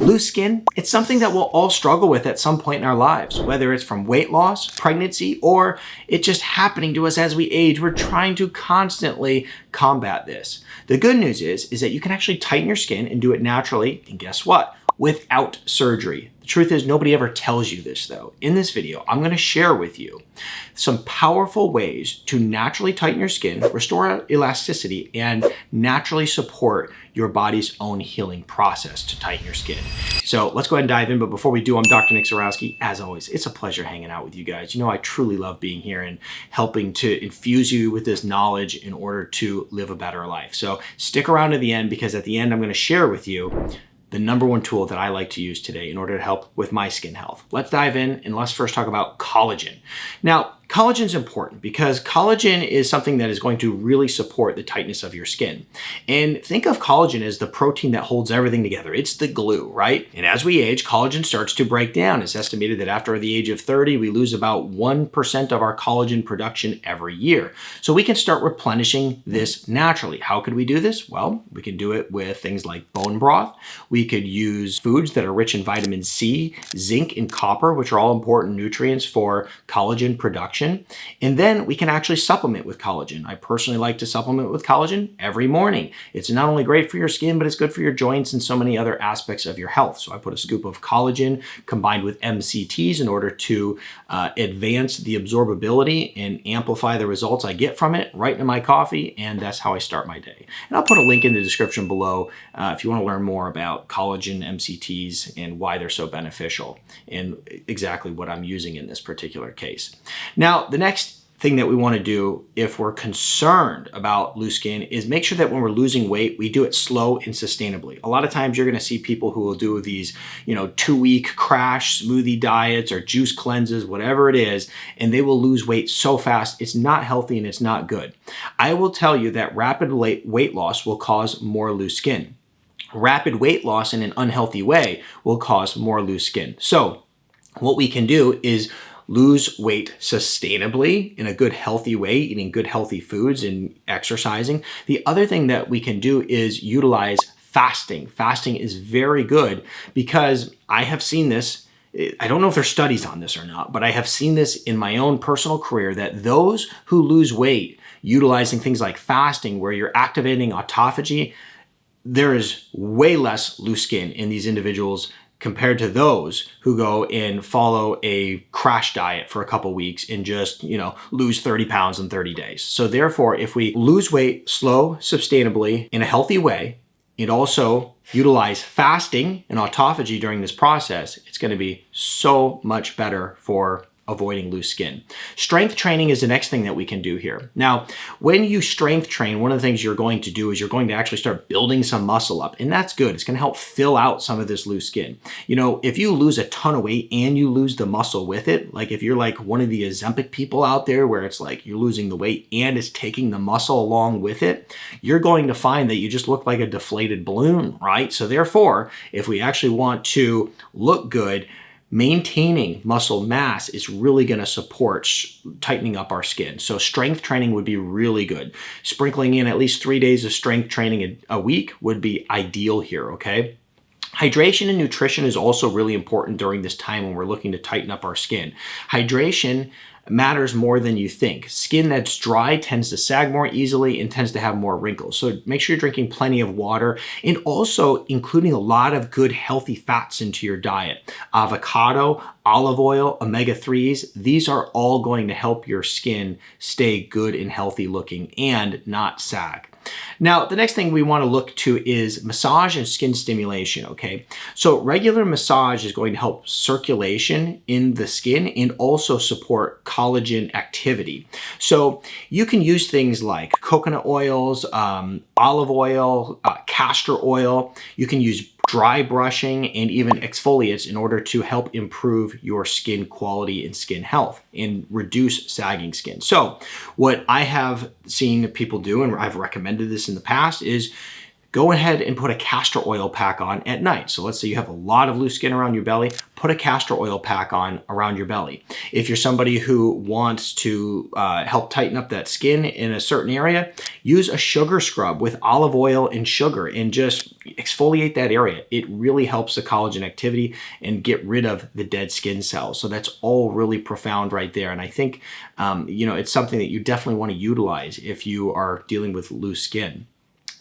Loose skin, it's something that we'll all struggle with at some point in our lives, whether it's from weight loss, pregnancy, or it just happening to us as we age. We're trying to constantly combat this. The good news is that you can actually tighten your skin and do it naturally, and guess what? Without surgery. The truth is, nobody ever tells you this though. In this video, I'm gonna share with you some powerful ways to naturally tighten your skin, restore elasticity, and naturally support your body's own healing process to tighten your skin. So let's go ahead and dive in, but before we do, I'm Dr. Nick Zyrowski. As always, it's a pleasure hanging out with you guys. You know, I truly love being here and helping to infuse you with this knowledge in order to live a better life. So stick around to the end, because at the end, I'm gonna share with you the number one tool that I like to use today in order to help with my skin health. Let's dive in and let's first talk about collagen. Now, collagen is important because collagen is something that is going to really support the tightness of your skin. And think of collagen as the protein that holds everything together. It's the glue, right? And as we age, collagen starts to break down. It's estimated that after the age of 30, we lose about 1% of our collagen production every year. So we can start replenishing this naturally. How could we do this? Well, we can do it with things like bone broth. We could use foods that are rich in vitamin C, zinc, and copper, which are all important nutrients for collagen production. And then we can actually supplement with collagen. I personally like to supplement with collagen every morning. It's not only great for your skin, but it's good for your joints and so many other aspects of your health. So I put a scoop of collagen combined with MCTs in order to advance the absorbability and amplify the results I get from it right into my coffee. And that's how I start my day. And I'll put a link in the description below if you want to learn more about collagen, MCTs, and why they're so beneficial and exactly what I'm using in this particular case. Now, the next thing that we want to do if we're concerned about loose skin is make sure that when we're losing weight, we do it slow and sustainably. A lot of times you're going to see people who will do these, 2-week crash smoothie diets or juice cleanses, whatever it is, and they will lose weight so fast. It's not healthy and it's not good. I will tell you that rapid weight loss will cause more loose skin. Rapid weight loss in an unhealthy way will cause more loose skin. So what we can do is lose weight sustainably in a good, healthy way, eating good, healthy foods and exercising. The other thing that we can do is utilize fasting. Fasting is very good because I have seen this. I don't know if there's studies on this or not, but I have seen this in my own personal career that those who lose weight utilizing things like fasting, where you're activating autophagy, there is way less loose skin in these individuals compared to those who go and follow a crash diet for a couple weeks and just, lose 30 pounds in 30 days. So therefore, if we lose weight slow, sustainably, in a healthy way, and also utilize fasting and autophagy during this process, it's going to be so much better for avoiding loose skin. Strength training is the next thing that we can do here. Now, when you strength train, one of the things you're going to do is you're going to actually start building some muscle up, and that's good. It's going to help fill out some of this loose skin. If you lose a ton of weight and you lose the muscle with it, like if you're like one of the Ozempic people out there where it's like you're losing the weight and it's taking the muscle along with it, you're going to find that you just look like a deflated balloon, right? So therefore, if we actually want to look good, maintaining muscle mass is really going to support tightening up our skin. So strength training would be really good. Sprinkling in at least 3 days of strength training a week would be ideal here, okay? Hydration and nutrition is also really important during this time when we're looking to tighten up our skin. Hydration matters more than you think. Skin that's dry tends to sag more easily and tends to have more wrinkles. So make sure you're drinking plenty of water and also including a lot of good healthy fats into your diet. Avocado, olive oil, omega-3s, these are all going to help your skin stay good and healthy looking and not sag. Now, the next thing we want to look to is massage and skin stimulation, okay? So regular massage is going to help circulation in the skin and also support collagen activity. So you can use things like coconut oils, olive oil, castor oil. You can use dry brushing and even exfoliates in order to help improve your skin quality and skin health and reduce sagging skin. So what I have seen people do, and I've recommended this in the past, is go ahead and put a castor oil pack on at night. So let's say you have a lot of loose skin around your belly, put a castor oil pack on around your belly. If you're somebody who wants to help tighten up that skin in a certain area, use a sugar scrub with olive oil and sugar and just exfoliate that area. It really helps the collagen activity and get rid of the dead skin cells. So that's all really profound right there. And I think, it's something that you definitely want to utilize if you are dealing with loose skin.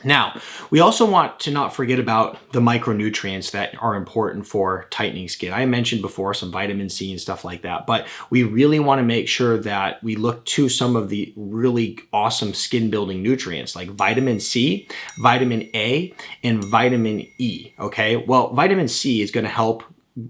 Now, we also want to not forget about the micronutrients that are important for tightening skin. I mentioned before some vitamin C and stuff like that, but we really want to make sure that we look to some of the really awesome skin building nutrients like vitamin C, vitamin A, and vitamin E, okay? Well, vitamin C is going to help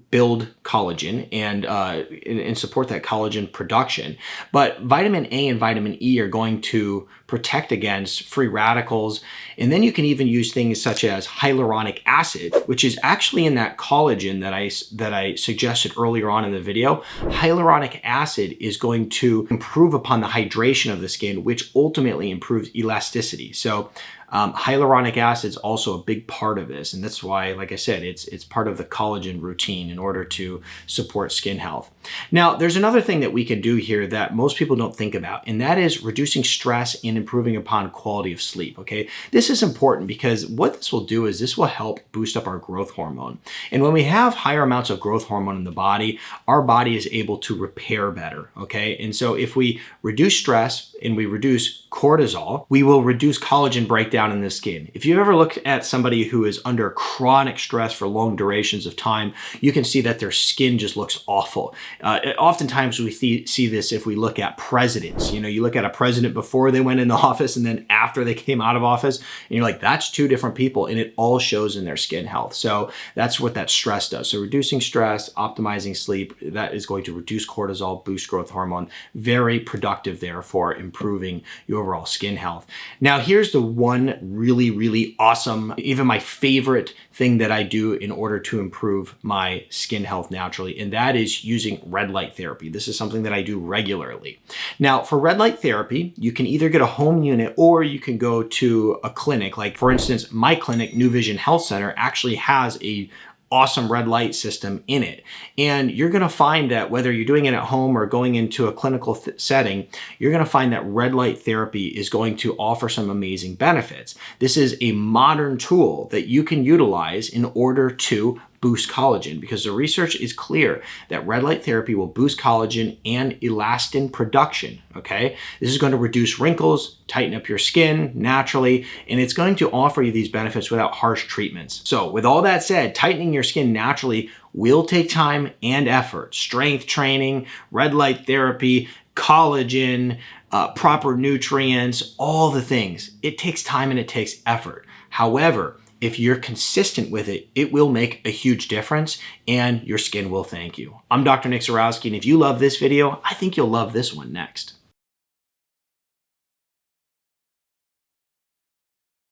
build collagen and support that collagen production. But vitamin A and vitamin E are going to protect against free radicals. And then you can even use things such as hyaluronic acid, which is actually in that collagen that I suggested earlier on in the video. Hyaluronic acid is going to improve upon the hydration of the skin, which ultimately improves elasticity. So hyaluronic acid is also a big part of this, and that's why, like I said, it's part of the collagen routine in order to support skin health. Now, there's another thing that we can do here that most people don't think about, and that is reducing stress and improving upon quality of sleep, okay? This is important because what this will do is this will help boost up our growth hormone. And when we have higher amounts of growth hormone in the body, our body is able to repair better, okay? And so if we reduce stress and we reduce cortisol, we will reduce collagen breakdown in the skin. If you ever look at somebody who is under chronic stress for long durations of time, you can see that their skin just looks awful. Oftentimes we see this if we look at presidents. You look at a president before they went into office and then after they came out of office, and you're like, that's two different people, and it all shows in their skin health. So that's what that stress does. So reducing stress, optimizing sleep, that is going to reduce cortisol, boost growth hormone. Very productive there for improving your overall skin health. Now, here's the one really, really awesome, even my favorite thing that I do in order to improve my skin health naturally, and that is using red light therapy. This is something that I do regularly. Now, for red light therapy, you can either get a home unit or you can go to a clinic. Like, for instance, my clinic, New Vision Health Center, actually has a awesome red light system in it. And you're going to find that whether you're doing it at home or going into a clinical setting, you're going to find that red light therapy is going to offer some amazing benefits. This is a modern tool that you can utilize in order to boost collagen, because the research is clear that red light therapy will boost collagen and elastin production, okay? This is going to reduce wrinkles, tighten up your skin naturally, and it's going to offer you these benefits without harsh treatments. So with all that said, tightening your skin naturally will take time and effort. Strength training, red light therapy, collagen, proper nutrients, all the things. It takes time and it takes effort. However, if you're consistent with it, it will make a huge difference and your skin will thank you. I'm Dr. Zyrowski, and if you love this video, I think you'll love this one next.